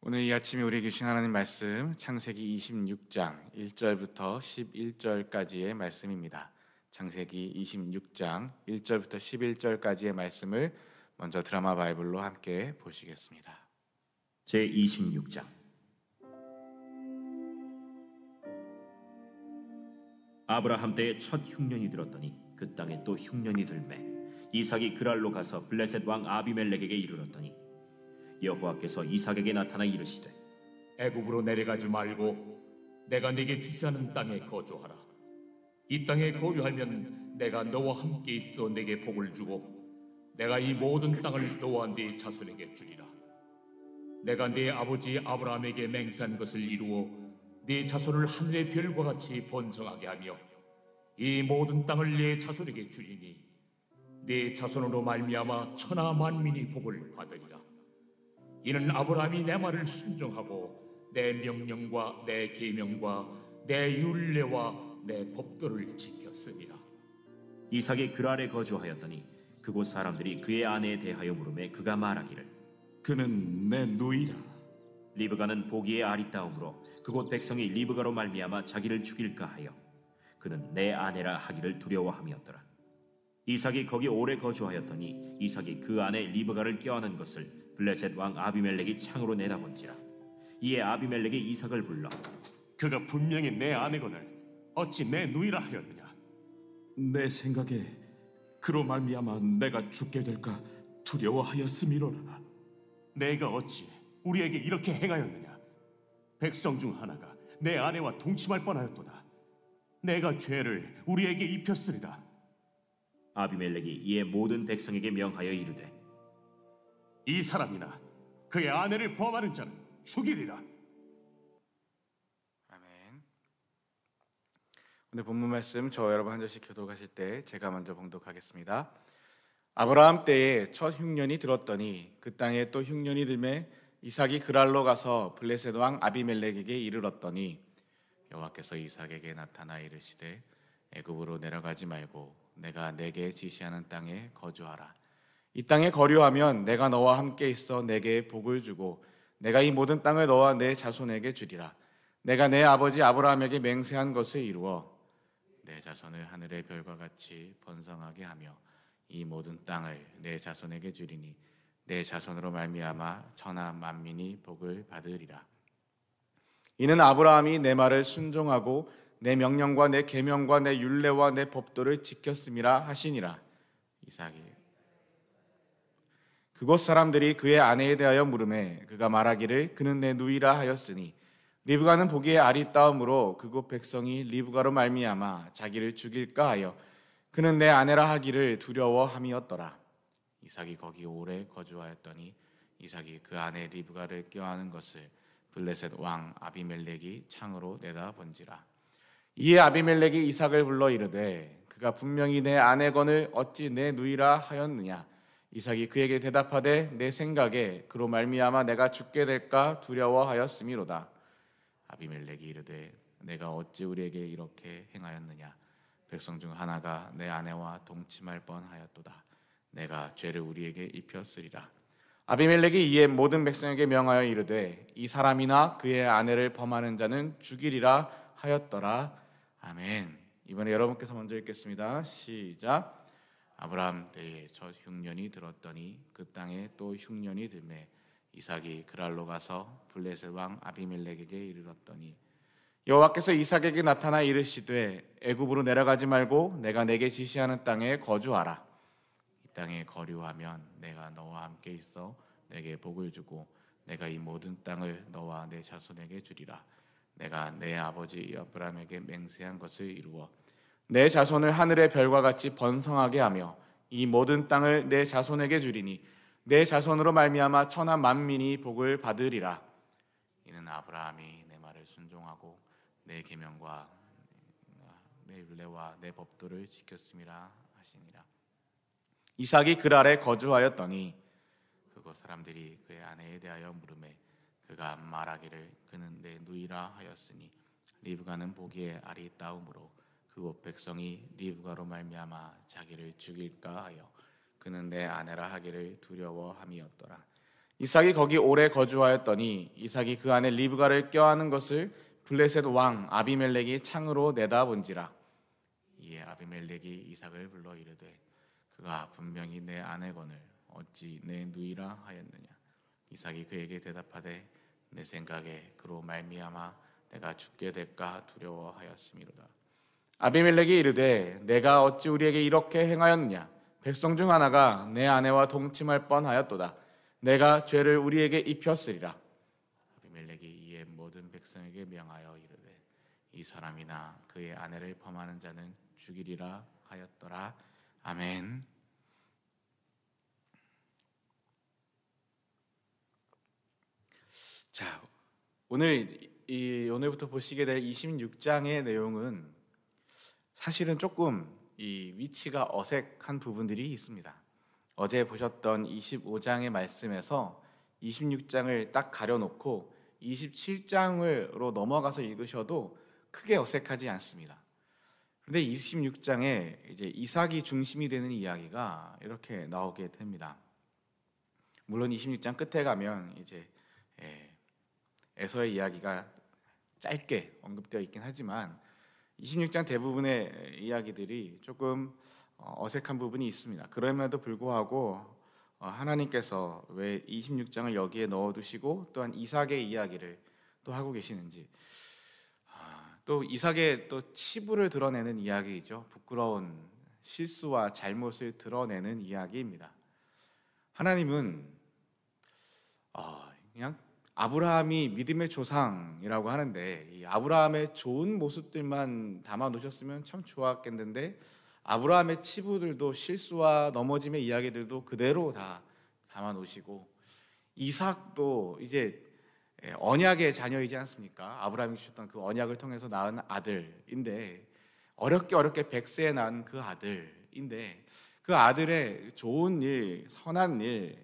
오늘 이 아침에 우리에게 주신 하나님 말씀 창세기 26장 1절부터 11절까지의 말씀입니다. 창세기 26장 1절부터 11절까지의 말씀을 먼저 드라마 바이블로 함께 보시겠습니다. 제26장. 아브라함 때에 첫 흉년이 들었더니 그 땅에 또 흉년이 들매 이삭이 그랄로 가서 블레셋 왕 아비멜렉에게 이르렀더니 여호와께서 이삭에게 나타나 이르시되 애굽으로 내려가지 말고 내가 네게 지시하는 땅에 거주하라. 이 땅에 거류하면 내가 너와 함께 있어 네게 복을 주고 내가 이 모든 땅을 너와 네 자손에게 주리라. 내가 네 아버지 아브라함에게 맹세한 것을 이루어 네 자손을 하늘의 별과 같이 번성하게 하며 이 모든 땅을 네 자손에게 주리니 네 자손으로 말미암아 천하 만민이 복을 받으리라. 이는 아브라함이 내 말을 순종하고 내 명령과 내 계명과 내 율례와 내 법도를 지켰습니다. 이삭이 그랄에 거주하였더니 그곳 사람들이 그의 아내에 대하여 물으매 그가 말하기를 그는 내 누이라. 리브가는 보기에 아리따움으로 그곳 백성이 리브가로 말미암아 자기를 죽일까 하여 그는 내 아내라 하기를 두려워함이었더라. 이삭이 거기 오래 거주하였더니 이삭이 그 아내 리브가를 껴안은 것을 블레셋 왕 아비멜렉이 창으로 내다본지라. 이에 아비멜렉이 이삭을 불러 그가 분명히 내 아내거늘 어찌 내 누이라 하였느냐? 내 생각에 그로 말미암아 내가 죽게 될까 두려워하였음이로라. 내가 어찌 우리에게 이렇게 행하였느냐? 백성 중 하나가 내 아내와 동침할 뻔하였도다. 내가 죄를 우리에게 입혔으리라. 아비멜렉이 이에 모든 백성에게 명하여 이르되 이 사람이나 그의 아내를 범하는 자는 죽이리라. 아멘. 오늘 본문 말씀 저 여러분 한 절씩 교독하실 때 제가 먼저 봉독하겠습니다. 아브라함 때에 첫 흉년이 들었더니 그 땅에 또 흉년이 들매 이삭이 그랄로 가서 블레셋 왕 아비멜렉에게 이르렀더니 여호와께서 이삭에게 나타나 이르시되 애굽으로 내려가지 말고 내가 내게 지시하는 땅에 거주하라. 이 땅에 거류하면 내가 너와 함께 있어 내게 복을 주고 내가 이 모든 땅을 너와 내 자손에게 주리라. 내가 내 아버지 아브라함에게 맹세한 것을 이루어 내 자손을 하늘의 별과 같이 번성하게 하며 이 모든 땅을 내 자손에게 주리니 내 자손으로 말미암아 천하 만민이 복을 받으리라. 이는 아브라함이 내 말을 순종하고 내 명령과 내 계명과 내 율례와 내 법도를 지켰음이라 하시니라. 이삭이 그곳 사람들이 그의 아내에 대하여 물으매 그가 말하기를 그는 내 누이라 하였으니 리브가는 보기에 아리따움으로 그곳 백성이 리브가로 말미암아 자기를 죽일까 하여 그는 내 아내라 하기를 두려워함이었더라. 이삭이 거기 오래 거주하였더니 이삭이 그 아내 리브가를 껴안은 것을 블레셋 왕 아비멜렉이 창으로 내다본지라. 이에 아비멜렉이 이삭을 불러 이르되 그가 분명히 내 아내거늘 어찌 내 누이라 하였느냐. 이삭이 그에게 대답하되 내 생각에 그로 말미암아 내가 죽게 될까 두려워하였음이로다. 아비멜렉이 이르되 내가 어찌 우리에게 이렇게 행하였느냐. 백성 중 하나가 내 아내와 동침할 뻔하였도다. 내가 죄를 우리에게 입혔으리라. 아비멜렉이 이에 모든 백성에게 명하여 이르되 이 사람이나 그의 아내를 범하는 자는 죽이리라 하였더라. 아멘. 이번에 여러분께서 먼저 읽겠습니다. 시작. 아브라함 때에 첫 흉년이 들었더니 그 땅에 또 흉년이 들매 이삭이 그랄로 가서 블레셋 왕 아비멜렉에게 이르렀더니 여호와께서 이삭에게 나타나 이르시되 애굽으로 내려가지 말고 내가 내게 지시하는 땅에 거주하라. 이 땅에 거류하면 내가 너와 함께 있어 내게 복을 주고 내가 이 모든 땅을 너와 내 자손에게 주리라. 내가 내 아버지 아브라함에게 맹세한 것을 이루어 내 자손을 하늘의 별과 같이 번성하게 하며 이 모든 땅을 내 자손에게 주리니 내 자손으로 말미암아 천하 만민이 복을 받으리라. 이는 아브라함이 내 말을 순종하고 내 계명과 내 율례와 내 법도를 지켰음이라 하시니라. 이삭이 그랄에 거주하였더니 그곳 사람들이 그의 아내에 대하여 물으매 그가 말하기를 그는 내 누이라 하였으니 리브가는 보기에 아리따움으로 그곳 백성이 리브가로 말미암아 자기를 죽일까 하여 그는 내 아내라 하기를 두려워함이었더라. 이삭이 거기 오래 거주하였더니 이삭이 그 안에 리브가를 껴안은 것을 블레셋 왕 아비멜렉이 창으로 내다본지라. 이에 아비멜렉이 이삭을 불러 이르되 그가 분명히 내 아내거늘 어찌 내 누이라 하였느냐. 이삭이 그에게 대답하되 내 생각에 그로 말미암아 내가 죽게 될까 두려워하였음이로다. 아비멜렉이 이르되 내가 어찌 우리에게 이렇게 행하였느냐. 백성 중 하나가 내 아내와 동침할 뻔하였도다. 내가 죄를 우리에게 입혔으리라. 아비멜렉이 이에 모든 백성에게 명하여 이르되 이 사람이나 그의 아내를 범하는 자는 죽이리라 하였더라. 아멘. 자, 오늘부터 보시게 될 26장의 내용은 사실은 조금 이 위치가 어색한 부분들이 있습니다. 어제 보셨던 25장의 말씀에서 26장을 딱 가려놓고 27장으로 넘어가서 읽으셔도 크게 어색하지 않습니다. 그런데 26장에 이제 이삭이 중심이 되는 이야기가 이렇게 나오게 됩니다. 물론 26장 끝에 가면 이제 에서의 이야기가 짧게 언급되어 있긴 하지만 26장 대부분의 이야기들이 조금 어색한 부분이 있습니다. 그럼에도 불구하고 하나님께서 왜 26장을 여기에 넣어두시고 또한 이삭의 이야기를 또 하고 계시는지, 또 이삭의 또 치부를 드러내는 이야기이죠. 부끄러운 실수와 잘못을 드러내는 이야기입니다. 하나님은 그냥 아브라함이 믿음의 조상이라고 하는데 이 아브라함의 좋은 모습들만 담아 놓으셨으면 참 좋았겠는데 아브라함의 치부들도 실수와 넘어짐의 이야기들도 그대로 다 담아 놓으시고 이삭도 이제 언약의 자녀이지 않습니까? 아브라함이 주셨던 그 언약을 통해서 낳은 아들인데 어렵게 100세에 낳은 그 아들인데 그 아들의 좋은 일, 선한 일,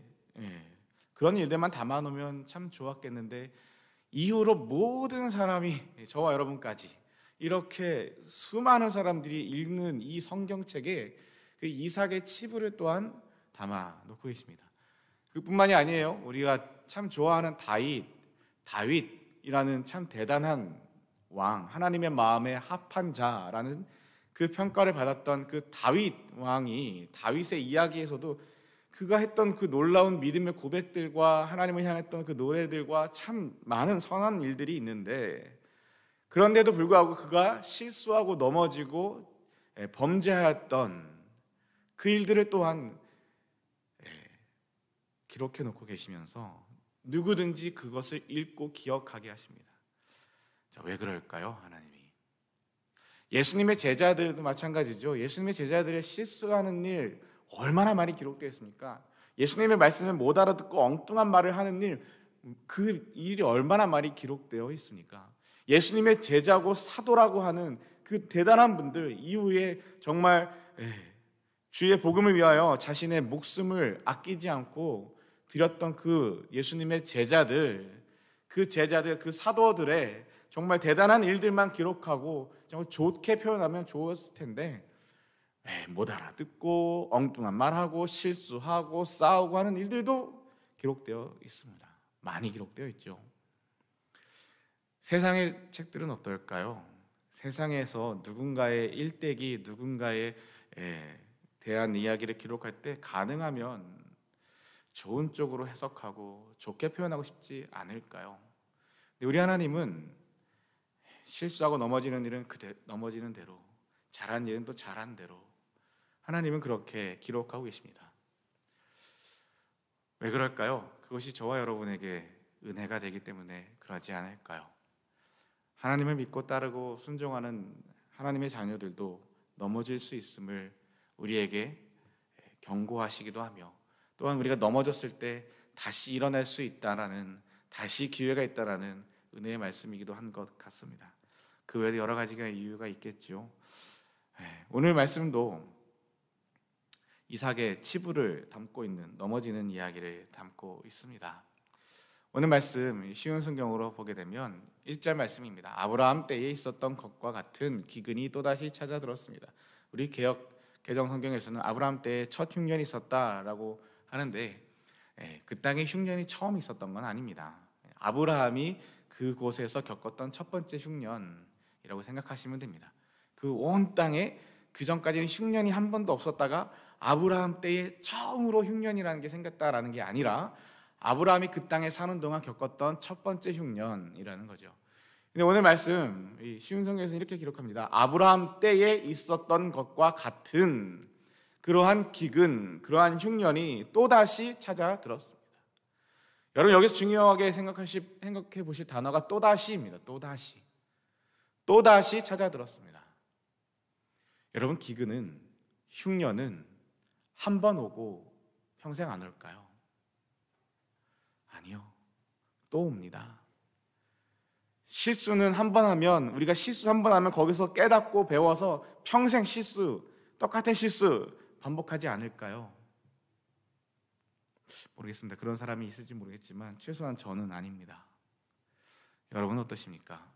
그런 일들만 담아 놓으면 참 좋았겠는데 이후로 모든 사람이 저와 여러분까지 이렇게 수많은 사람들이 읽는 이 성경책에 그 이삭의 치부를 또한 담아 놓고 있습니다. 그뿐만이 아니에요. 우리가 참 좋아하는 다윗이라는 참 대단한 왕, 하나님의 마음에 합한 자라는 그 평가를 받았던 그 다윗 왕이 다윗의 이야기에서도 그가 했던 그 놀라운 믿음의 고백들과 하나님을 향했던 그 노래들과 참 많은 선한 일들이 있는데 그런데도 불구하고 그가 실수하고 넘어지고 범죄하였던 그 일들을 또한 기록해 놓고 계시면서 누구든지 그것을 읽고 기억하게 하십니다. 자, 왜 그럴까요? 하나님이 예수님의 제자들도 마찬가지죠. 예수님의 제자들의 실수하는 일 얼마나 많이 기록되어 있습니까? 예수님의 말씀을 못 알아듣고 엉뚱한 말을 하는 일, 그 일이 얼마나 많이 기록되어 있습니까? 예수님의 제자고 사도라고 하는 그 대단한 분들 이후에 정말 주의 복음을 위하여 자신의 목숨을 아끼지 않고 드렸던 그 예수님의 제자들, 그 사도들의 정말 대단한 일들만 기록하고 정말 좋게 표현하면 좋았을 텐데 못 알아듣고 엉뚱한 말하고 실수하고 싸우고 하는 일들도 기록되어 있습니다. 많이 기록되어 있죠. 세상의 책들은 어떨까요? 세상에서 누군가의 일대기, 누군가에 대한 이야기를 기록할 때 가능하면 좋은 쪽으로 해석하고 좋게 표현하고 싶지 않을까요? 근데 우리 하나님은 실수하고 넘어지는 일은 넘어지는 대로, 잘한 일은 또 잘한 대로 하나님은 그렇게 기록하고 계십니다. 왜 그럴까요? 그것이 저와 여러분에게 은혜가 되기 때문에 그러지 않을까요? 하나님을 믿고 따르고 순종하는 하나님의 자녀들도 넘어질 수 있음을 우리에게 경고하시기도 하며 또한 우리가 넘어졌을 때 다시 일어날 수 있다라는, 다시 기회가 있다라는 은혜의 말씀이기도 한 것 같습니다. 그 외에도 여러 가지가 이유가 있겠죠. 오늘 말씀도 이삭의 치부를 담고 있는, 넘어지는 이야기를 담고 있습니다. 오늘 말씀 쉬운 성경으로 보게 되면 1절 말씀입니다. 아브라함 때에 있었던 것과 같은 기근이 또다시 찾아들었습니다. 우리 개정 성경에서는 아브라함 때에 첫 흉년이 있었다라고 하는데 그 땅에 흉년이 처음 있었던 건 아닙니다. 아브라함이 그곳에서 겪었던 첫 번째 흉년이라고 생각하시면 됩니다. 그 온 땅에 그 전까지는 흉년이 한 번도 없었다가 아브라함 때에 처음으로 흉년이라는 게 생겼다라는 게 아니라 아브라함이 그 땅에 사는 동안 겪었던 첫 번째 흉년이라는 거죠. 근데 오늘 말씀 쉬운 성경에서는 이렇게 기록합니다. 아브라함 때에 있었던 것과 같은 그러한 기근, 그러한 흉년이 또다시 찾아들었습니다. 여러분 여기서 중요하게 생각해 보실 단어가 또다시입니다. 또다시 찾아들었습니다. 여러분 기근은, 흉년은 한 번 오고 평생 안 올까요? 아니요. 또 옵니다. 실수는 한 번 하면, 우리가 실수 한 번 하면 거기서 깨닫고 배워서 평생 똑같은 실수 반복하지 않을까요? 모르겠습니다. 그런 사람이 있을지 모르겠지만 최소한 저는 아닙니다. 여러분은 어떠십니까?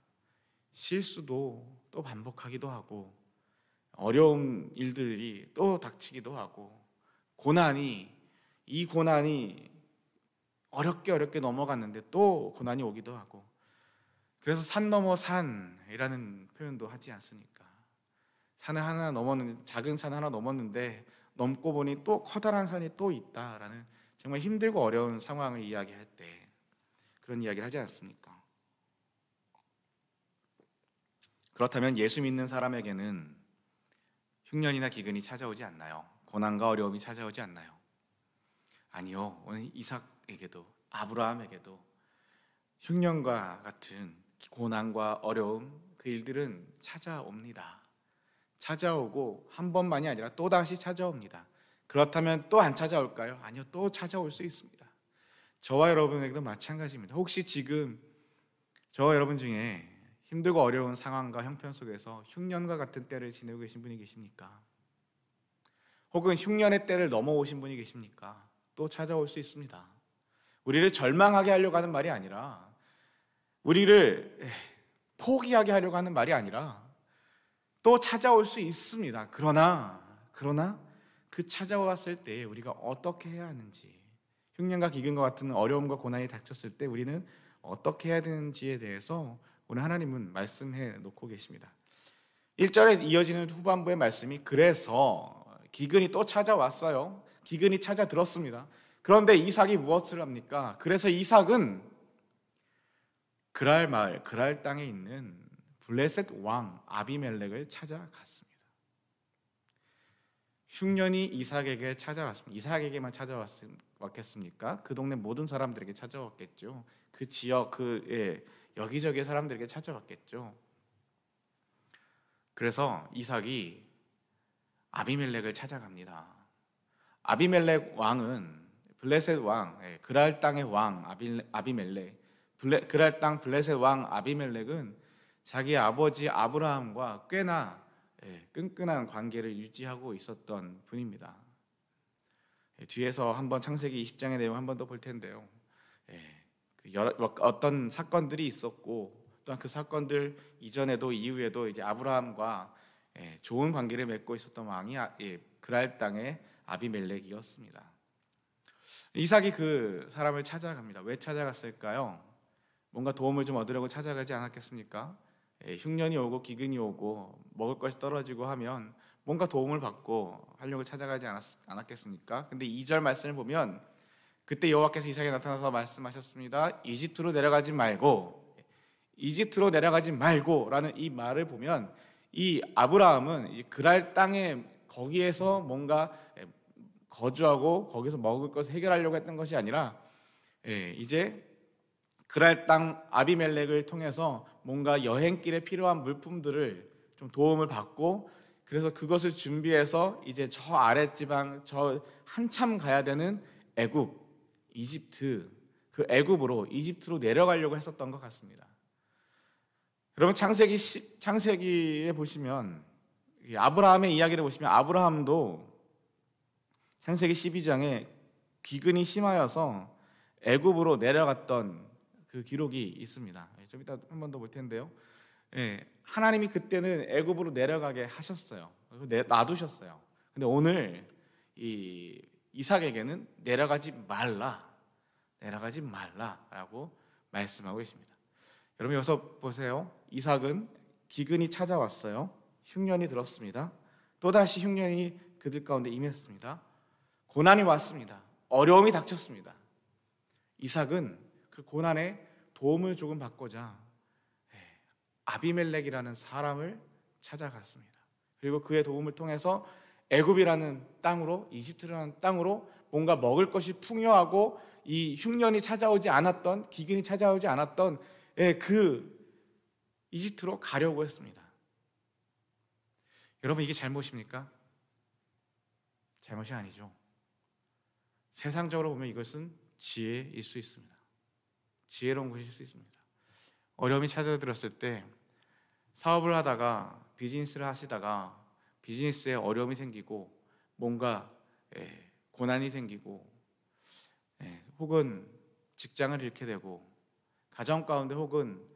실수도 또 반복하기도 하고 어려운 일들이 또 닥치기도 하고 이 고난이 어렵게 넘어갔는데 또 고난이 오기도 하고, 그래서 산 넘어 산이라는 표현도 하지 않습니까? 산을 하나 넘었는데, 작은 산 하나 넘었는데 넘고 보니 또 커다란 산이 또 있다라는 정말 힘들고 어려운 상황을 이야기할 때 그런 이야기를 하지 않습니까? 그렇다면 예수 믿는 사람에게는 흉년이나 기근이 찾아오지 않나요? 고난과 어려움이 찾아오지 않나요? 아니요. 오늘 이삭에게도 아브라함에게도 흉년과 같은 고난과 어려움, 그 일들은 찾아옵니다. 찾아오고 한 번만이 아니라 또다시 찾아옵니다. 그렇다면 또 안 찾아올까요? 아니요. 또 찾아올 수 있습니다. 저와 여러분에게도 마찬가지입니다. 혹시 지금 저와 여러분 중에 힘들고 어려운 상황과 형편 속에서 흉년과 같은 때를 지내고 계신 분이 계십니까? 혹은 흉년의 때를 넘어오신 분이 계십니까? 또 찾아올 수 있습니다. 우리를 절망하게 하려고 하는 말이 아니라, 우리를 포기하게 하려고 하는 말이 아니라 또 찾아올 수 있습니다. 그러나 그 찾아왔을 때 우리가 어떻게 해야 하는지, 흉년과 기근과 같은 어려움과 고난이 닥쳤을 때 우리는 어떻게 해야 되는지에 대해서 오늘 하나님은 말씀해 놓고 계십니다. 1절에 이어지는 후반부의 말씀이, 그래서 기근이 또 찾아왔어요. 기근이 찾아들었습니다. 그런데 이삭이 무엇을 합니까? 그래서 이삭은 그랄 마을, 그랄 땅에 있는 블레셋 왕 아비멜렉을 찾아갔습니다. 흉년이 이삭에게 찾아왔습니다. 이삭에게만 찾아왔겠습니까? 그 동네 모든 사람들에게 찾아왔겠죠. 그 지역, 여기저기 사람들에게 찾아왔겠죠. 그래서 이삭이 아비멜렉을 찾아갑니다. 아비멜렉 왕은 블레셋 왕, 그랄 땅의 왕 아비멜렉, 그랄 땅 블레셋 왕 아비멜렉은 자기 아버지 아브라함과 꽤나 끈끈한 관계를 유지하고 있었던 분입니다. 뒤에서 한번 창세기 20장의 내용 한 번 더 볼 텐데요. 어떤 사건들이 있었고, 또한 그 사건들 이전에도 이후에도 이제 아브라함과 좋은 관계를 맺고 있었던 왕이 그랄 땅의 아비멜렉이었습니다. 이삭이 그 사람을 찾아갑니다. 왜 찾아갔을까요? 뭔가 도움을 좀 얻으려고 찾아가지 않았겠습니까? 흉년이 오고 기근이 오고 먹을 것이 떨어지고 하면 뭔가 도움을 받고 하려고 찾아가지 않았겠습니까? 근데 2절 말씀을 보면, 그때 여호와께서 이삭에게 나타나서 말씀하셨습니다. 이집트로 내려가지 말고라는 이 말을 보면, 이 아브라함은 그랄 땅에 거기에서 뭔가 거주하고 거기서 먹을 것을 해결하려고 했던 것이 아니라 이제 그랄 땅 아비멜렉을 통해서 뭔가 여행길에 필요한 물품들을 좀 도움을 받고, 그래서 그것을 준비해서 이제 저 아랫지방, 저 한참 가야 되는 이집트로 내려가려고 했었던 것 같습니다. 여러분 창세기에 보시면, 아브라함의 이야기를 보시면, 아브라함도 창세기 12장에 기근이 심하여서 애굽으로 내려갔던 그 기록이 있습니다. 좀 이따 한 번 더 볼 텐데요. 하나님이 그때는 애굽으로 내려가게 하셨어요. 놔두셨어요. 근데 오늘 이 이삭에게는 내려가지 말라, 내려가지 말라라고 말씀하고 계십니다. 여러분 여기서 보세요. 이삭은 기근이 찾아왔어요. 흉년이 들었습니다. 또다시 흉년이 그들 가운데 임했습니다. 고난이 왔습니다. 어려움이 닥쳤습니다. 이삭은 그 고난에 도움을 조금 받고자 아비멜렉이라는 사람을 찾아갔습니다. 그리고 그의 도움을 통해서 애굽이라는 땅으로, 이집트라는 땅으로 뭔가 먹을 것이 풍요하고 이 흉년이 찾아오지 않았던, 기근이 찾아오지 않았던 그 이집트로 가려고 했습니다. 여러분 이게 잘못입니까? 잘못이 아니죠. 세상적으로 보면 이것은 지혜일 수 있습니다. 지혜로운 것일 수 있습니다. 어려움이 찾아들었을 때 사업을 하다가 비즈니스를 하시다가 비즈니스에 어려움이 생기고 뭔가 고난이 생기고 혹은 직장을 잃게 되고 가정 가운데 혹은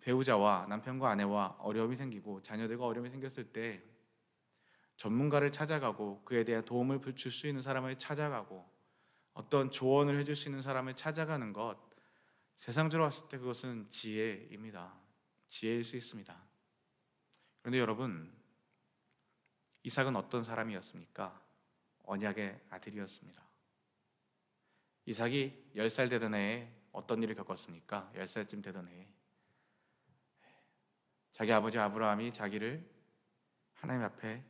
배우자와 남편과 아내와 어려움이 생기고 자녀들과 어려움이 생겼을 때 전문가를 찾아가고 그에 대한 도움을 줄 수 있는 사람을 찾아가고 어떤 조언을 해줄 수 있는 사람을 찾아가는 것, 세상적으로 봤을 때 그것은 지혜입니다. 지혜일 수 있습니다. 그런데 여러분, 이삭은 어떤 사람이었습니까? 언약의 아들이었습니다. 이삭이 10살 되던 해에 어떤 일을 겪었습니까? 10살쯤 되던 해에 자기 아버지 아브라함이 자기를 하나님 앞에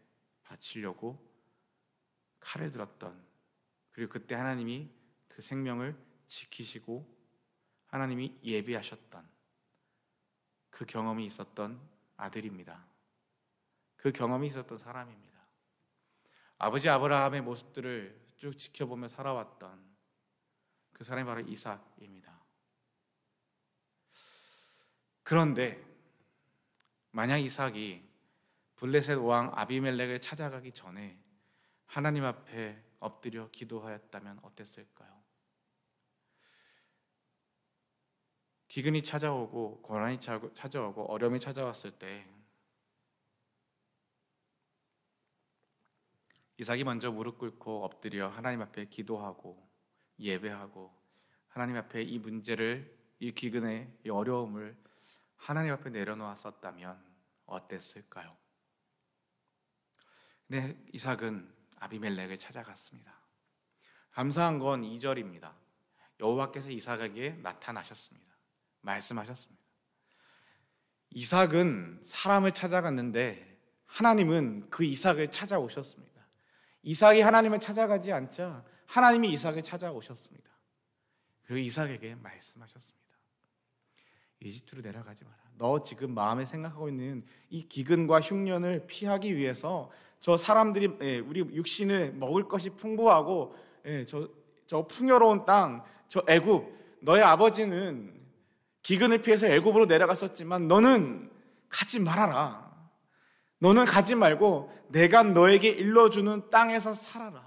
바치려고 칼을 들었던, 그리고 그때 하나님이 그 생명을 지키시고 하나님이 예비하셨던 그 경험이 있었던 아들입니다. 그 경험이 있었던 사람입니다. 아버지 아브라함의 모습들을 쭉 지켜보며 살아왔던 그 사람이 바로 이삭입니다. 그런데 만약 이삭이 블레셋 왕 아비멜렉을 찾아가기 전에 하나님 앞에 엎드려 기도하였다면 어땠을까요? 기근이 찾아오고 고난이 찾아오고 어려움이 찾아왔을 때 이삭이 먼저 무릎 꿇고 엎드려 하나님 앞에 기도하고 예배하고 하나님 앞에 이 문제를, 이 기근의 이 어려움을 하나님 앞에 내려놓았었다면 어땠을까요? 근데 이삭은 아비멜렉을 찾아갔습니다. 감사한 건 2절입니다. 여호와께서 이삭에게 나타나셨습니다. 말씀하셨습니다. 이삭은 사람을 찾아갔는데 하나님은 그 이삭을 찾아오셨습니다. 이삭이 하나님을 찾아가지 않자 하나님이 이삭을 찾아오셨습니다. 그리고 이삭에게 말씀하셨습니다. 이집트로 내려가지 마라. 너 지금 마음에 생각하고 있는 이 기근과 흉년을 피하기 위해서 저 사람들이 우리 육신을 먹을 것이 풍부하고 저 풍요로운 땅, 저 애굽, 너의 아버지는 기근을 피해서 애굽으로 내려갔었지만 너는 가지 말아라. 너는 가지 말고 내가 너에게 일러주는 땅에서 살아라.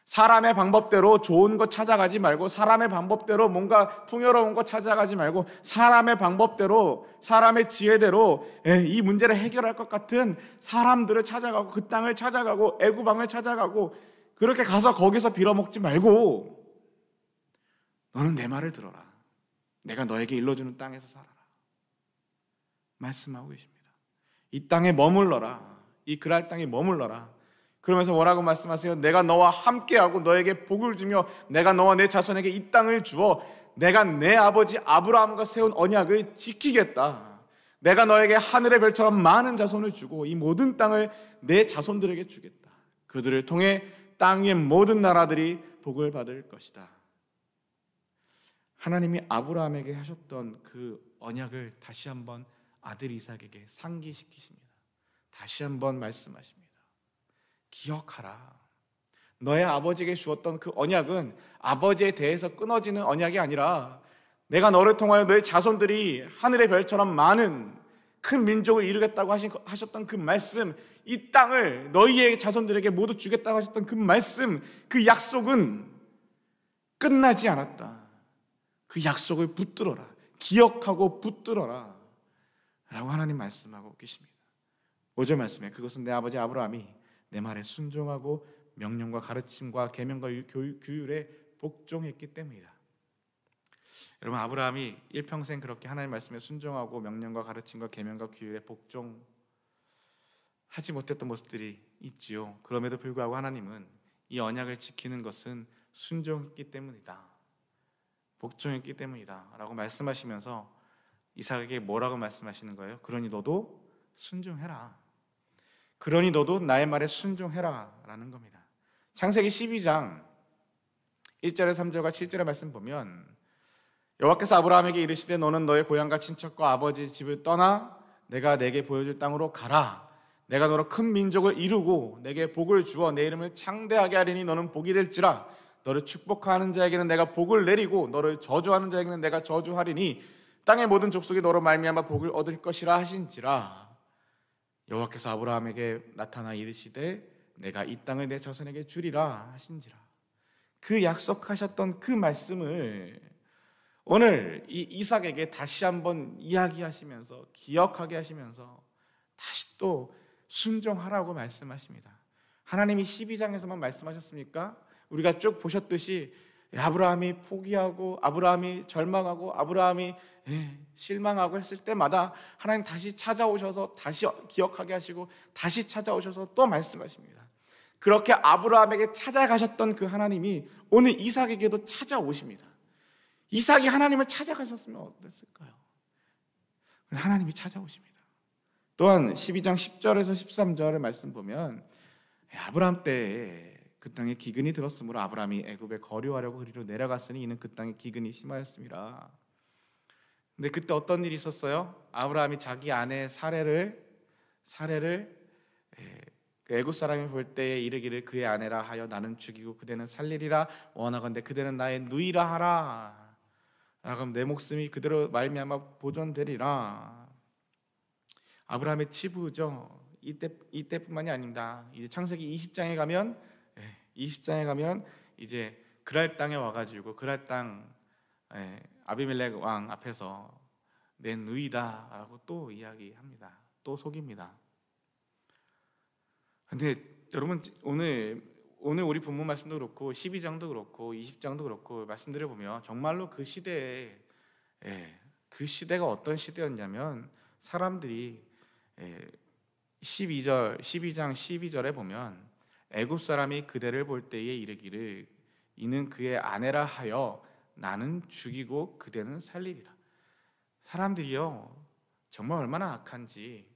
사람의 방법대로 좋은 것 찾아가지 말고 사람의 방법대로 뭔가 풍요로운 것 찾아가지 말고 사람의 방법대로 사람의 지혜대로 이 문제를 해결할 것 같은 사람들을 찾아가고 그 땅을 찾아가고 애굽 왕을 찾아가고 그렇게 가서 거기서 빌어먹지 말고 너는 내 말을 들어라. 내가 너에게 일러주는 땅에서 살아라. 말씀하고 계십니다. 이 땅에 머물러라. 이 그랄 땅에 머물러라. 그러면서 뭐라고 말씀하세요? 내가 너와 함께하고 너에게 복을 주며 내가 너와 내 자손에게 이 땅을 주어 내가 내 아버지 아브라함과 세운 언약을 지키겠다. 내가 너에게 하늘의 별처럼 많은 자손을 주고 이 모든 땅을 내 자손들에게 주겠다. 그들을 통해 땅 위의 모든 나라들이 복을 받을 것이다. 하나님이 아브라함에게 하셨던 그 언약을 다시 한번 아들 이삭에게 상기시키십니다. 다시 한번 말씀하십니다. 기억하라. 너의 아버지에게 주었던 그 언약은 아버지에 대해서 끊어지는 언약이 아니라 내가 너를 통하여 너의 자손들이 하늘의 별처럼 많은 큰 민족을 이루겠다고 하셨던 그 말씀, 이 땅을 너희의 자손들에게 모두 주겠다고 하셨던 그 말씀, 그 약속은 끝나지 않았다. 그 약속을 붙들어라. 기억하고 붙들어라 라고 하나님 말씀하고 계십니다. 5절 말씀에 그것은 내 아버지 아브라함이 내 말에 순종하고 명령과 가르침과 계명과 규율에 복종했기 때문이다. 여러분, 아브라함이 일평생 그렇게 하나님 말씀에 순종하고 명령과 가르침과 계명과 규율에 복종하지 못했던 모습들이 있지요. 그럼에도 불구하고 하나님은 이 언약을 지키는 것은 순종했기 때문이다, 복종했기 때문이다 라고 말씀하시면서 이삭에게 뭐라고 말씀하시는 거예요? 그러니 너도 순종해라. 그러니 너도 나의 말에 순종해라 라는 겁니다. 창세기 12장 1절에 3절과 7절의 말씀 보면 여호와께서 아브라함에게 이르시되 너는 너의 고향과 친척과 아버지 집을 떠나 내가 내게 보여줄 땅으로 가라. 내가 너로 큰 민족을 이루고 내게 복을 주어 내 이름을 창대하게 하리니 너는 복이 될지라. 너를 축복하는 자에게는 내가 복을 내리고 너를 저주하는 자에게는 내가 저주하리니 땅의 모든 족속이 너로 말미암아 복을 얻을 것이라 하신지라. 여호와께서 아브라함에게 나타나 이르시되 내가 이 땅을 내 자손에게 주리라 하신지라. 그 약속하셨던 그 말씀을 오늘 이 이삭에게 다시 한번 이야기하시면서 기억하게 하시면서 다시 또 순종하라고 말씀하십니다. 하나님이 12장에서만 말씀하셨습니까? 우리가 쭉 보셨듯이 아브라함이 포기하고 아브라함이 절망하고 아브라함이 실망하고 했을 때마다 하나님 다시 찾아오셔서 다시 기억하게 하시고 다시 찾아오셔서 또 말씀하십니다. 그렇게 아브라함에게 찾아가셨던 그 하나님이 오늘 이삭에게도 찾아오십니다. 이삭이 하나님을 찾아가셨으면 어땠을까요? 하나님이 찾아오십니다. 또한 12장 10절에서 13절의 말씀 보면 아브라함 때에 그 땅에 기근이 들었으므로 아브라함이 애굽에 거류하려고 그리로 내려갔으니 이는 그 땅에 기근이 심하였습니다. 근데 그때 어떤 일이 있었어요? 아브라함이 자기 아내 사례를 애굽 사람이 볼 때에 이르기를 그의 아내라 하여 나는 죽이고 그대는 살리리라. 원하건대 그대는 나의 누이라 하라. 그럼 내 목숨이 그대로 말미암아 보존되리라. 아브라함의 치부죠. 이때뿐만이 아닙니다. 이제 창세기 20장에 가면 이제 그랄 땅에 와가지고 그랄 땅 아비멜렉 왕 앞에서 내 누이다라고 또 이야기합니다. 또 속입니다. 근데 여러분, 오늘 우리 본문 말씀도 그렇고 12장도 그렇고 20장도 그렇고 말씀드려 보면 정말로 그 시대에 그 시대가 어떤 시대였냐면 사람들이 12장 12절에 보면 애굽 사람이 그대를 볼 때에 이르기를 이는 그의 아내라 하여 나는 죽이고 그대는 살리리라. 사람들이요 정말 얼마나 악한지,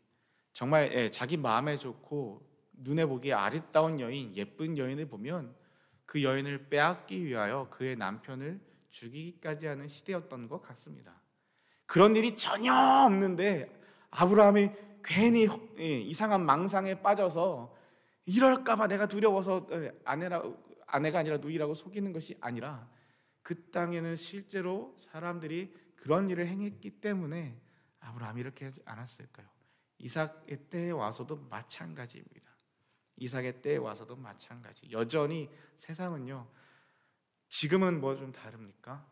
정말 자기 마음에 좋고 눈에 보기에 아리따운 여인, 예쁜 여인을 보면 그 여인을 빼앗기 위하여 그의 남편을 죽이기까지 하는 시대였던 것 같습니다. 그런 일이 전혀 없는데 아브라함이 괜히 이상한 망상에 빠져서 이럴까봐 내가 두려워서 아내가 아니라 누이라고 속이는 것이 아니라 그 땅에는 실제로 사람들이 그런 일을 행했기 때문에 아브라함이 이렇게 하지 않았을까요? 이삭의 때에 와서도 마찬가지입니다. 이삭의 때에 와서도 마찬가지. 여전히 세상은요, 지금은 뭐 좀 다릅니까?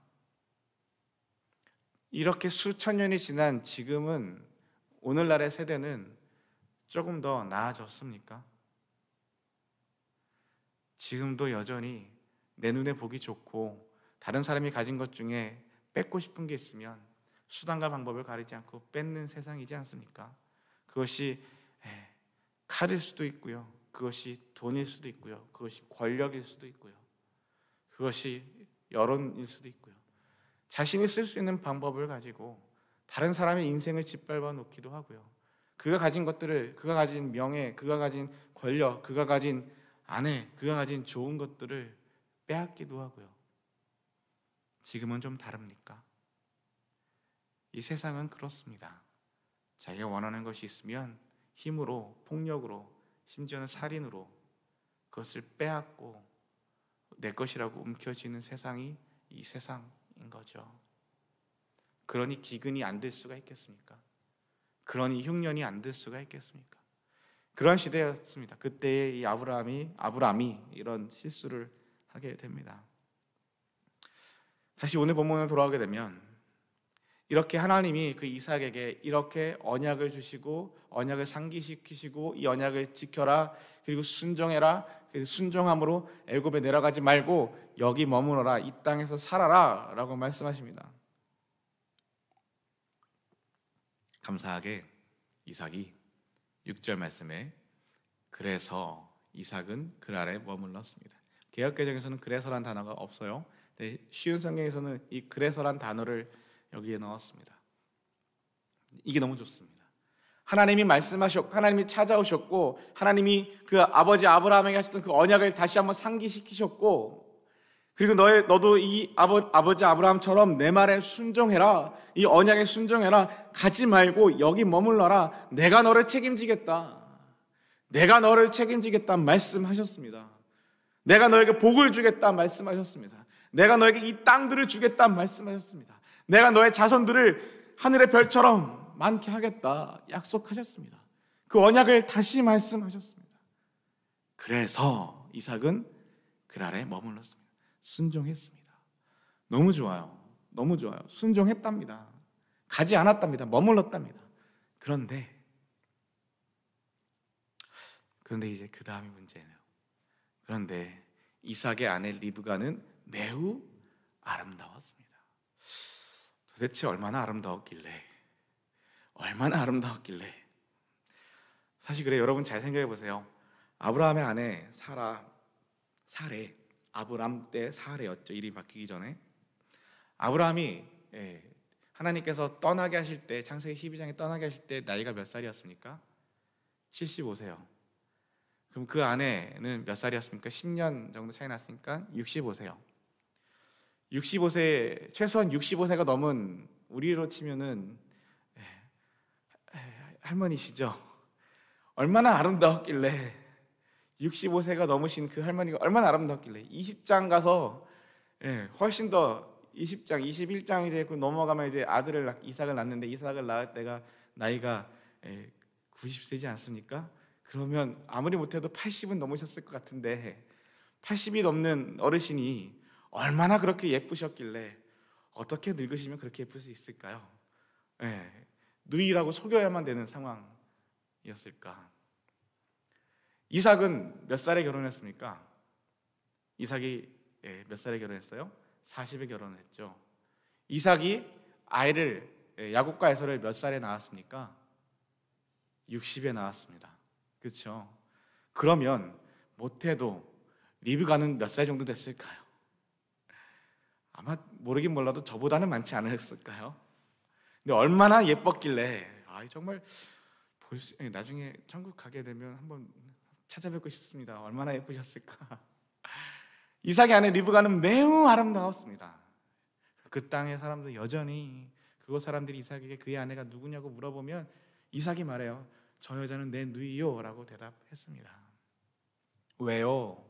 이렇게 수천 년이 지난 지금은, 오늘날의 세대는 조금 더 나아졌습니까? 지금도 여전히 내 눈에 보기 좋고 다른 사람이 가진 것 중에 뺏고 싶은 게 있으면 수단과 방법을 가리지 않고 뺏는 세상이지 않습니까? 그것이 칼일 수도 있고요, 그것이 돈일 수도 있고요, 그것이 권력일 수도 있고요, 그것이 여론일 수도 있고요. 자신이 쓸 수 있는 방법을 가지고 다른 사람의 인생을 짓밟아 놓기도 하고요. 그가 가진 것들을, 그가 가진 명예, 그가 가진 권력, 그가 가진 아내, 그가 가진 좋은 것들을 빼앗기도 하고요. 지금은 좀 다릅니까? 이 세상은 그렇습니다. 자기가 원하는 것이 있으면 힘으로, 폭력으로, 심지어는 살인으로 그것을 빼앗고 내 것이라고 움켜쥐는 세상이 이 세상인 거죠. 그러니 기근이 안 될 수가 있겠습니까? 그러니 흉년이 안 될 수가 있겠습니까? 그런 시대였습니다. 그때에 이 아브라함이 이런 실수를 하게 됩니다. 다시 오늘 본문으로 돌아오게 되면 이렇게 하나님이 그 이삭에게 이렇게 언약을 주시고 언약을 상기시키시고 이 언약을 지켜라, 그리고 순종해라, 순종함으로 애굽에 내려가지 말고 여기 머무러라, 이 땅에서 살아라 라고 말씀하십니다. 감사하게 이삭이 6절 말씀에 그래서 이삭은 그랄에 머물렀습니다. 개역개정에서는 그래서란 단어가 없어요. 근데 쉬운 성경에서는 이 그래서란 단어를 여기에 넣었습니다. 이게 너무 좋습니다. 하나님이 말씀하셨고 하나님이 찾아오셨고 하나님이 그 아버지 아브라함에게 하셨던 그 언약을 다시 한번 상기시키셨고, 그리고 너도 이 아버지 아브라함처럼 내 말에 순종해라, 이 언약에 순종해라, 가지 말고 여기 머물러라, 내가 너를 책임지겠다, 내가 너를 책임지겠다 말씀하셨습니다. 내가 너에게 복을 주겠다 말씀하셨습니다. 내가 너에게 이 땅들을 주겠다 말씀하셨습니다. 내가 너의 자손들을 하늘의 별처럼 많게 하겠다 약속하셨습니다. 그 언약을 다시 말씀하셨습니다. 그래서 이삭은 그랄에 머물렀습니다. 순종했습니다. 너무 좋아요. 너무 좋아요. 순종했답니다. 가지 않았답니다. 머물렀답니다. 그런데 이제 그 다음이 문제예요. 그런데 이삭의 아내 리브가는 매우 아름다웠습니다. 도대체 얼마나 아름다웠길래 사실 그래요. 여러분 잘 생각해 보세요. 아브라함의 아내 사레, 아브람 때 사레였죠. 이름이 바뀌기 전에. 아브라함이 하나님께서 떠나게 하실 때, 창세기 12장에 떠나게 하실 때 나이가 몇 살이었습니까? 75세요. 그럼 그 아내는 몇 살이었습니까? 10년 정도 차이 났으니까 65세요. 65세, 최소한 65세가 넘은 우리로 치면은 할머니시죠. 얼마나 아름다웠길래, 65세가 넘으신 그 할머니가 얼마나 아름다웠길래 20장 가서 훨씬 더 20장, 21장 이제 넘어가면 이제 이삭을 낳는데, 이삭을 낳을 때가 나이가 90세지 않습니까? 그러면 아무리 못해도 80은 넘으셨을 것 같은데, 80이 넘는 어르신이 얼마나 그렇게 예쁘셨길래 어떻게 늙으시면 그렇게 예쁠 수 있을까요? 누이라고 속여야만 되는 상황이었을까? 이삭은 몇 살에 결혼했습니까? 이삭이 몇 살에 결혼했어요? 40에 결혼했죠. 이삭이 아이를, 야곱과 에서를 몇 살에 낳았습니까? 60에 낳았습니다. 그렇죠? 그러면 못해도 리브가는 몇 살 정도 됐을까요? 아마 모르긴 몰라도 저보다는 많지 않았을까요? 근데 얼마나 예뻤길래, 정말 나중에 천국 가게 되면 한번 찾아뵙고 싶습니다. 얼마나 예쁘셨을까? 이삭의 아내 리브가는 매우 아름다웠습니다. 그 땅의 사람들 여전히, 그곳 사람들이 이삭에게 그의 아내가 누구냐고 물어보면 이삭이 말해요. 저 여자는 내 누이요 라고 대답했습니다. 왜요?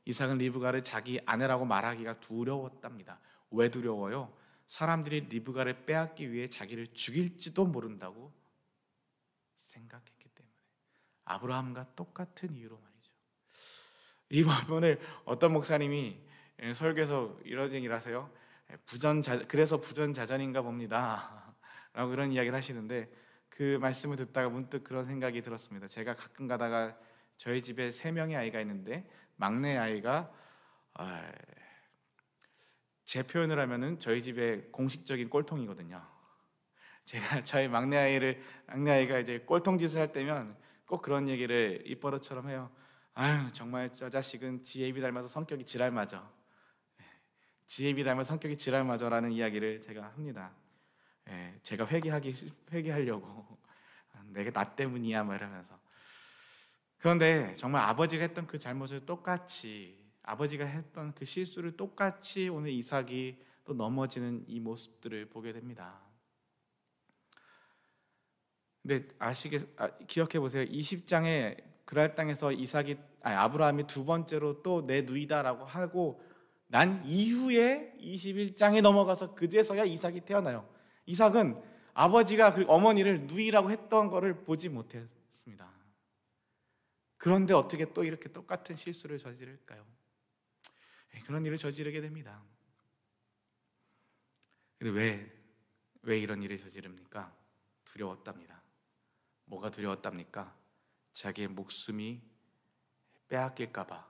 이삭은 리브가를 자기 아내라고 말하기가 두려웠답니다. 왜 두려워요? 사람들이 리브가를 빼앗기 위해 자기를 죽일지도 모른다고 생각했기 때문에. 아브라함과 똑같은 이유로 말이죠. 이 부분을 어떤 목사님이 설교에서 이런 얘기를 하세요. 그래서 부전자전인가 봅니다 라고 그런 이야기를 하시는데, 그 말씀을 듣다가 문득 그런 생각이 들었습니다. 제가 가끔 가다가 저희 집에 3명의 아이가 있는데, 막내 아이가 제 표현을 하면은 저희 집의 공식적인 꼴통이거든요. 제가 저희 막내 아이가 이제 꼴통짓을 할 때면 꼭 그런 얘기를 입버릇처럼 해요. 정말 저 자식은 지혜비 닮아서 성격이 지랄맞아. 지혜비 닮아서 성격이 지랄맞아라는 이야기를 제가 합니다. 제가 회개하려고 내가 나 때문이야 뭐 이러면서. 그런데 정말 아버지가 했던 그 잘못을 똑같이, 아버지가 했던 그 실수를 똑같이 오늘 이삭이 또 넘어지는 이 모습들을 보게 됩니다. 근데 기억해 보세요. 20장에 그랄 땅에서 아브라함이 두 번째로 또 내 누이다라고 하고 난 이후에 21장에 넘어가서 그제서야 이삭이 태어나요. 이삭은 아버지가 그 어머니를 누이라고 했던 거를 보지 못했습니다. 그런데 어떻게 또 이렇게 똑같은 실수를 저지를까요? 그런 일을 저지르게 됩니다. 근데 왜 이런 일을 저지릅니까? 두려웠답니다. 뭐가 두려웠답니까? 자기의 목숨이 빼앗길까 봐,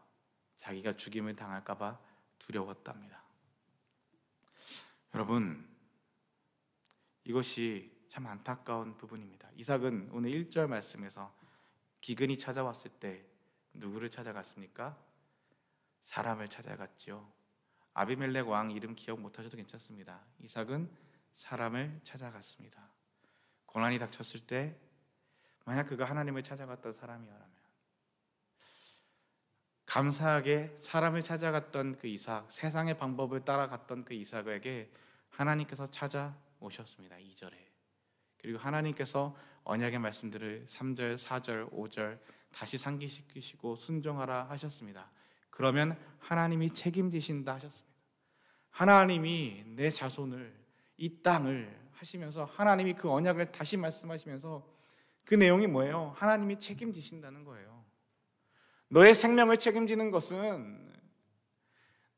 자기가 죽임을 당할까 봐 두려웠답니다. 여러분, 이것이 참 안타까운 부분입니다. 이삭은 오늘 1절 말씀에서 기근이 찾아왔을 때 누구를 찾아갔습니까? 사람을 찾아갔지요. 아비멜렉 왕 이름 기억 못하셔도 괜찮습니다. 이삭은 사람을 찾아갔습니다. 고난이 닥쳤을 때 만약 그가 하나님을 찾아갔던 사람이라면, 감사하게 사람을 찾아갔던 그 이삭, 세상의 방법을 따라갔던 그 이삭에게 하나님께서 찾아오셨습니다. 2절에. 그리고 하나님께서 언약의 말씀들을 3절, 4절, 5절 다시 상기시키시고 순종하라 하셨습니다. 그러면 하나님이 책임지신다 하셨습니다. 하나님이 내 자손을, 이 땅을 하시면서 하나님이 그 언약을 다시 말씀하시면서 그 내용이 뭐예요? 하나님이 책임지신다는 거예요. 너의 생명을 책임지는 것은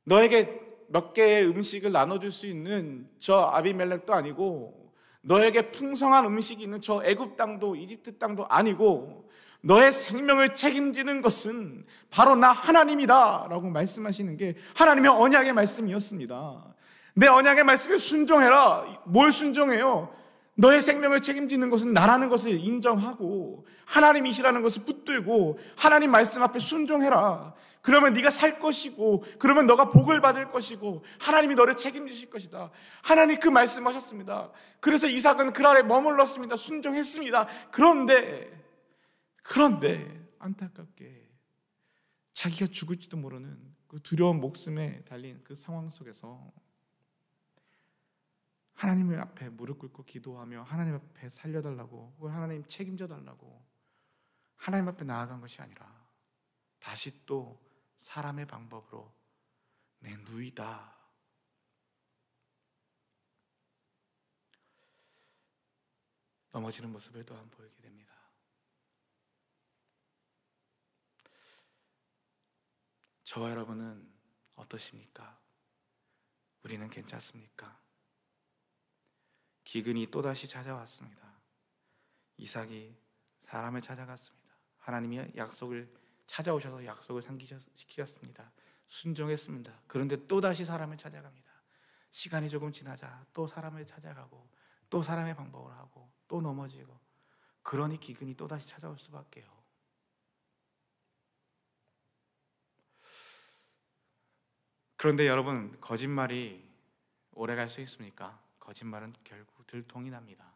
너에게 몇 개의 음식을 나눠줄 수 있는 저 아비멜렉도 아니고, 너에게 풍성한 음식이 있는 저 애굽 땅도 이집트 땅도 아니고, 너의 생명을 책임지는 것은 바로 나 하나님이다 라고 말씀하시는 게 하나님의 언약의 말씀이었습니다. 내 언약의 말씀에 순종해라. 뭘 순종해요? 너의 생명을 책임지는 것은 나라는 것을 인정하고 하나님이시라는 것을 붙들고 하나님 말씀 앞에 순종해라. 그러면 네가 살 것이고, 그러면 너가 복을 받을 것이고, 하나님이 너를 책임지실 것이다. 하나님 그 말씀하셨습니다. 그래서 이삭은 그 아래 머물렀습니다. 순종했습니다. 그런데 안타깝게 자기가 죽을지도 모르는 그 두려운 목숨에 달린 그 상황 속에서 하나님 앞에 무릎 꿇고 기도하며 하나님 앞에 살려달라고, 혹은 하나님 책임져 달라고 하나님 앞에 나아간 것이 아니라 다시 또 사람의 방법으로 내 누이다, 넘어지는 모습을 또한 보이게 됩니다. 저와 여러분은 어떠십니까? 우리는 괜찮습니까? 기근이 또다시 찾아왔습니다. 이삭이 사람을 찾아갔습니다. 하나님이 약속을 찾아오셔서 약속을 상기시켰습니다. 순종했습니다. 그런데 또다시 사람을 찾아갑니다. 시간이 조금 지나자 또 사람을 찾아가고 또 사람의 방법을 하고 또 넘어지고, 그러니 기근이 또다시 찾아올 수밖에요. 그런데 여러분, 거짓말이 오래 갈 수 있습니까? 거짓말은 결국 들통이 납니다.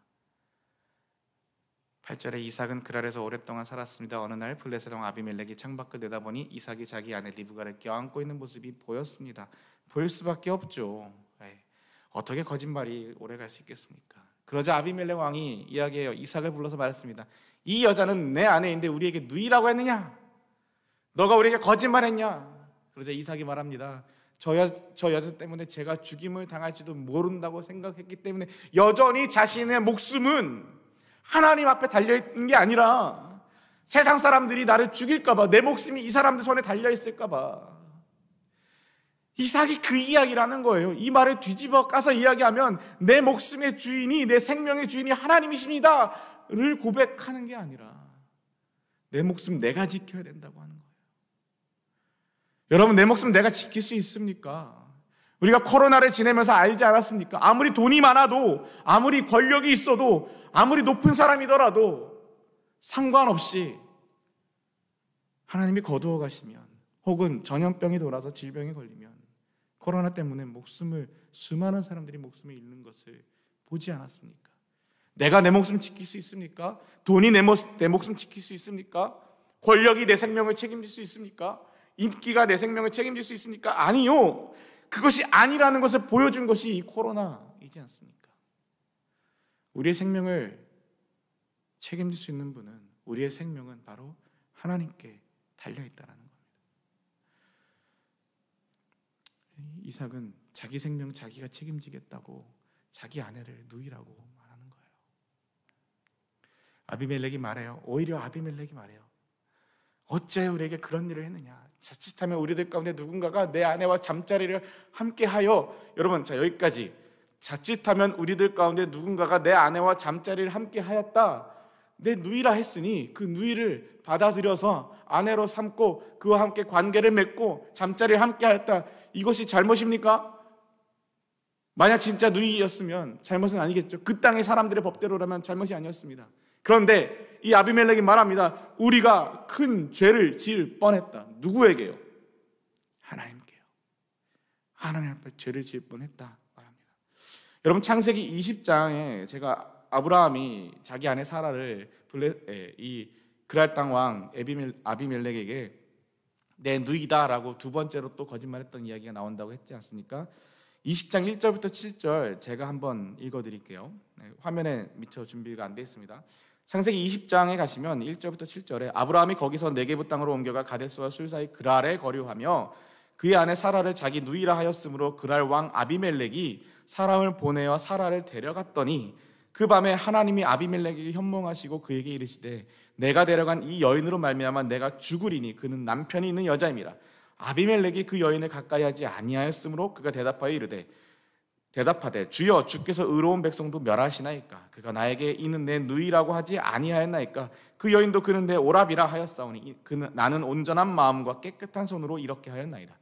8절에 이삭은 그랄에서 오랫동안 살았습니다. 어느 날 블레셋 왕 아비멜렉이 창밖을 내다보니 이삭이 자기 아내 리브가를 껴안고 있는 모습이 보였습니다. 보일 수밖에 없죠. 어떻게 거짓말이 오래 갈 수 있겠습니까? 그러자 아비멜렉 왕이 이야기해요. 이삭을 불러서 말했습니다. 이 여자는 내 아내인데 우리에게 누이라고 했느냐? 너가 우리에게 거짓말했냐? 그러자 이삭이 말합니다. 저 여자 때문에 제가 죽임을 당할지도 모른다고 생각했기 때문에 여전히 자신의 목숨은 하나님 앞에 달려있는 게 아니라 세상 사람들이 나를 죽일까 봐, 내 목숨이 이 사람들 손에 달려있을까 봐. 이삭이 그 이야기라는 거예요. 이 말을 뒤집어 까서 이야기하면 내 목숨의 주인이, 내 생명의 주인이 하나님이십니다 를 고백하는 게 아니라 내 목숨 내가 지켜야 된다고 하는 거예요. 여러분, 내 목숨 내가 지킬 수 있습니까? 우리가 코로나를 지내면서 알지 않았습니까? 아무리 돈이 많아도, 아무리 권력이 있어도, 아무리 높은 사람이더라도 상관없이 하나님이 거두어 가시면, 혹은 전염병이 돌아서 질병이 걸리면 코로나 때문에 수많은 사람들이 목숨을 잃는 것을 보지 않았습니까? 내가 내 목숨 지킬 수 있습니까? 돈이 내 목숨 지킬 수 있습니까? 권력이 내 생명을 책임질 수 있습니까? 인기가 내 생명을 책임질 수 있습니까? 아니요. 그것이 아니라는 것을 보여준 것이 이 코로나이지 않습니까? 우리의 생명을 책임질 수 있는 분은, 우리의 생명은 바로 하나님께 달려있다는 겁니다. 이삭은 자기 생명 자기가 책임지겠다고 자기 아내를 누이라고 말하는 거예요. 아비멜렉이 말해요. 오히려 아비멜렉이 말해요. 어째 우리에게 그런 일을 했느냐? 자칫하면 우리들 가운데 누군가가 내 아내와 잠자리를 함께하여, 여러분, 자, 여기까지. 자칫하면 우리들 가운데 누군가가 내 아내와 잠자리를 함께하였다, 내 누이라 했으니 그 누이를 받아들여서 아내로 삼고 그와 함께 관계를 맺고 잠자리를 함께 하였다. 이것이 잘못입니까? 만약 진짜 누이였으면 잘못은 아니겠죠. 그 땅의 사람들의 법대로라면 잘못이 아니었습니다. 그런데 이 아비멜렉이 말합니다. 우리가 큰 죄를 지을 뻔했다. 누구에게요? 하나님께요. 하나님 앞에 죄를 지을 뻔했다 말합니다. 여러분, 창세기 20장에 제가 아브라함이 자기 아내 사라를 이 그랄 땅 왕 아비멜렉에게 내 누이다라고 두 번째로 또 거짓말했던 이야기가 나온다고 했지 않습니까? 20장 1절부터 7절 제가 한번 읽어드릴게요. 화면에 미처 준비가 안 되어 있습니다. 창세기 20장에 가시면 1절부터 7절에 아브라함이 거기서 네게부 땅으로 옮겨가 가데스와 술 사이 그랄에 거류하며 그의 아내 사라를 자기 누이라 하였으므로 그랄 왕 아비멜렉이 사람을 보내어 사라를 데려갔더니 그 밤에 하나님이 아비멜렉에게 현몽하시고 그에게 이르시되 내가 데려간 이 여인으로 말미암아 내가 죽으리니 그는 남편이 있는 여자임이라. 아비멜렉이 그 여인을 가까이 하지 아니하였으므로 그가 대답하되 주여 주께서 의로운 백성도 멸하시나이까. 그가 나에게 이는 내 누이라고 하지 아니하였나이까. 그 여인도 그는 내 오라비라 하였사오니 나는 온전한 마음과 깨끗한 손으로 이렇게 하였나이다.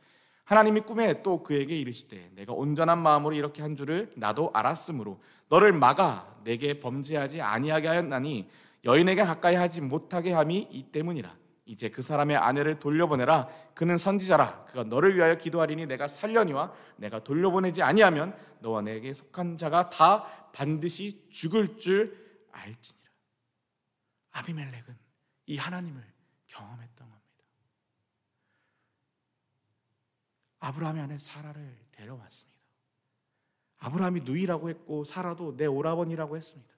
하나님이 꿈에 또 그에게 이르시되 내가 온전한 마음으로 이렇게 한 줄을 나도 알았으므로 너를 막아 내게 범죄하지 아니하게 하였나니 여인에게 가까이 하지 못하게 함이 이 때문이라. 이제 그 사람의 아내를 돌려보내라. 그는 선지자라. 그가 너를 위하여 기도하리니 내가 살려니와 내가 돌려보내지 아니하면 너와 내게 속한 자가 다 반드시 죽을 줄 알지니라. 아비멜렉은 이 하나님을 경험했던 겁니다. 아브라함의 아내 사라를 데려왔습니다. 아브라함이 누이라고 했고 사라도 내 오라버니라고 했습니다.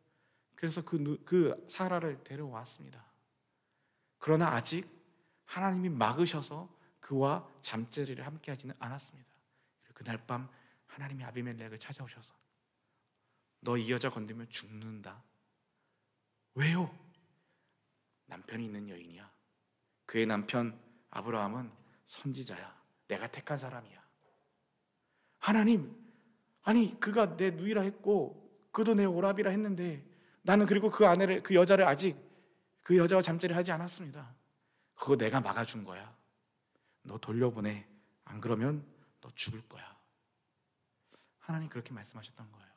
그래서 그 사라를 데려왔습니다. 그러나 아직 하나님이 막으셔서 그와 잠자리를 함께 하지는 않았습니다. 그날 밤 하나님이 아비멜렉을 찾아오셔서 너 이 여자 건들면 죽는다. 왜요? 남편이 있는 여인이야. 그의 남편 아브라함은 선지자야. 내가 택한 사람이야. 하나님, 아니 그가 내 누이라 했고 그도 내 오라비라 했는데 나는 그리고 그 여자를 아직 그 여자와 잠자리를 하지 않았습니다. 그거 내가 막아준 거야. 너 돌려보내. 안 그러면 너 죽을 거야. 하나님 그렇게 말씀하셨던 거예요.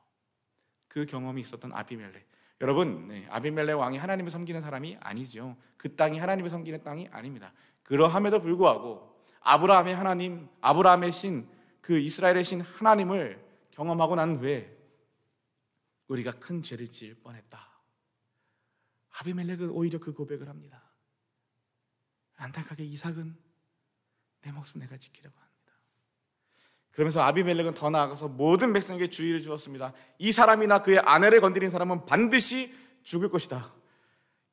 그 경험이 있었던 아비멜렉. 여러분, 아비멜렉 왕이 하나님을 섬기는 사람이 아니죠. 그 땅이 하나님을 섬기는 땅이 아닙니다. 그러함에도 불구하고 아브라함의 하나님, 아브라함의 신, 그 이스라엘의 신 하나님을 경험하고 난 후에 우리가 큰 죄를 지을 뻔했다. 아비멜렉은 오히려 그 고백을 합니다. 안타깝게 이삭은 내 목숨 내가 지키려고 합니다. 그러면서 아비멜렉은 더 나아가서 모든 백성에게 주의를 주었습니다. 이 사람이나 그의 아내를 건드린 사람은 반드시 죽을 것이다.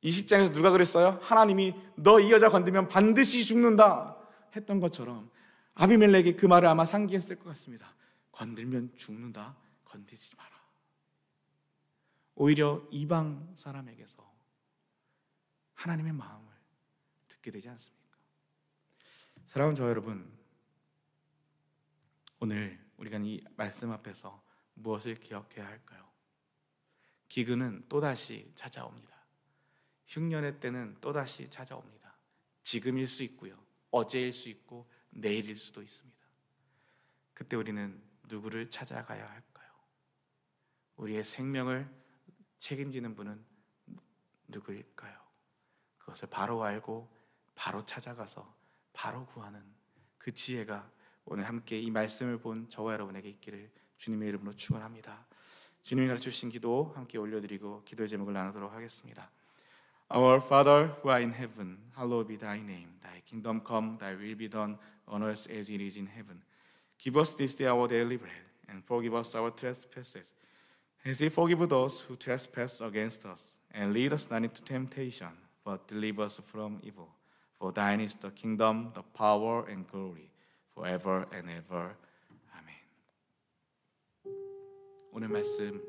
20장에서 누가 그랬어요? 하나님이 너 이 여자 건드면 반드시 죽는다 했던 것처럼 아비멜렉이 그 말을 아마 상기했을 것 같습니다. 건들면 죽는다. 건드리지 마라. 오히려 이방 사람에게서 하나님의 마음을 듣게 되지 않습니까? 사랑하는 저 여러분, 오늘 우리가 이 말씀 앞에서 무엇을 기억해야 할까요? 기근은 또다시 찾아옵니다. 흉년의 때는 또다시 찾아옵니다. 지금일 수 있고요, 어제일 수 있고 내일일 수도 있습니다. 그때 우리는 누구를 찾아가야 할까요? 우리의 생명을 책임지는 분은 누구일까요? 그것을 바로 알고 바로 찾아가서 바로 구하는 그 지혜가 오늘 함께 이 말씀을 본 저와 여러분에게 있기를 주님의 이름으로 축원합니다. 주님이 가르쳐주신 기도 함께 올려드리고 기도의 제목을 나누도록 하겠습니다. Our Father who art in heaven, hallowed be thy name. Thy kingdom come, thy will be done on earth as it is in heaven. Give us this day our daily bread, and forgive us our trespasses, as we forgive those who trespass against us. And lead us not into temptation, but deliver us from evil. For thine is the kingdom, the power, and glory, forever and ever. 아멘. 오늘 말씀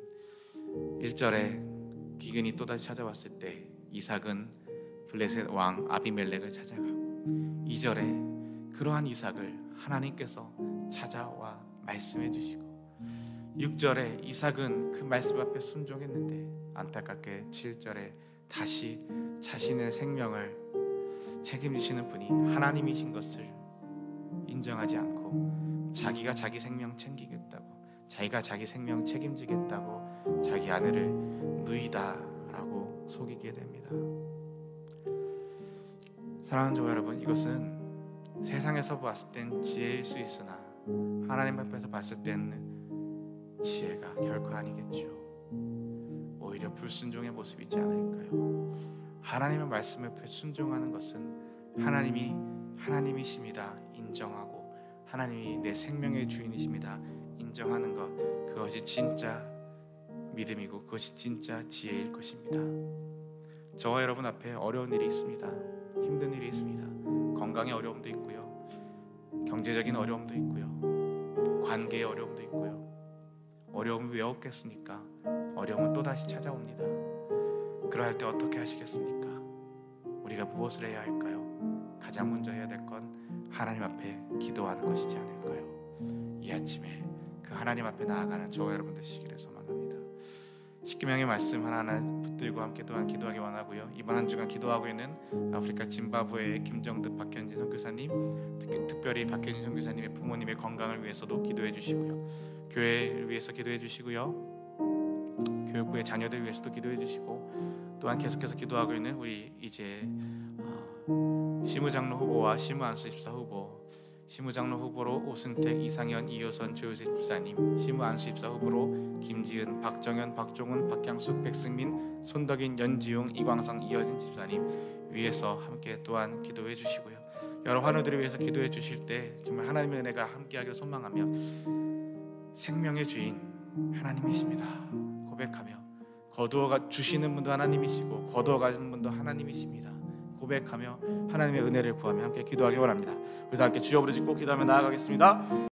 1절에 기근이 또다시 찾아왔을 때 이삭은 블레셋 왕 아비멜렉을 찾아가고 2절에 그러한 이삭을 하나님께서 찾아와 말씀해 주시고 6절에 이삭은 그 말씀 앞에 순종했는데 안타깝게 7절에 다시 자신의 생명을 책임지시는 분이 하나님이신 것을 인정하지 않고 자기가 자기 생명 챙기겠다고, 자기가 자기 생명 책임지겠다고 자기 아내를 누이다라고 속이게 됩니다. 사랑하는 저 여러분, 이것은 세상에서 봤을 땐 지혜일 수 있으나 하나님 앞에서 봤을 때는 지혜가 결코 아니겠죠. 오히려 불순종의 모습이지 않을까요? 하나님의 말씀에 순종하는 것은 하나님이 하나님이십니다 인정하고, 하나님이 내 생명의 주인이십니다 인정하는 것, 그것이 진짜 믿음이고 그것이 진짜 지혜일 것입니다. 저와 여러분 앞에 어려운 일이 있습니다. 힘든 일이 있습니다. 건강의 어려움도 있고요, 경제적인 어려움도 있고요, 관계의 어려움도 있고요. 어려움이 왜 없겠습니까? 어려움은 또다시 찾아옵니다. 그러할 때 어떻게 하시겠습니까? 우리가 무엇을 해야 할까요? 가장 먼저 해야 될 건 하나님 앞에 기도하는 것이지 않을까요? 이 아침에 그 하나님 앞에 나아가는 저와 여러분 되시기를 소망합니다. 십계명의 말씀 하나하나 붙들고 함께 또한 기도하기 원하고요. 이번 한 주간 기도하고 있는 아프리카 짐바브웨의 김정득 박현진 선교사님, 특별히 박현진 선교사님의 부모님의 건강을 위해서도 기도해 주시고요. 교회를 위해서 기도해 주시고요. 교육부의 자녀들 위해서도 기도해 주시고, 또한 계속해서 기도하고 있는 우리 이제 시무장로 후보와 시무안수 집사 후보, 시무장로 후보로 오승택, 이상현, 이효선, 조효세 집사님, 시무안수 집사 후보로 김지은, 박정현, 박종훈, 박향숙, 백승민, 손덕인, 연지용, 이광성, 이여진 집사님 위해서 함께 또한 기도해 주시고요. 여러 환우들을 위해서 기도해 주실 때 정말 하나님의 은혜가 함께하기를 소망하며, 생명의 주인 하나님이십니다 고백하며, 거두어 주시는 분도 하나님이시고 거두어 가시는 분도 하나님이십니다 고백하며 하나님의 은혜를 구하며 함께 기도하기 원합니다. 우리 다 함께 주여 부르짖고 기도하며 나아가겠습니다.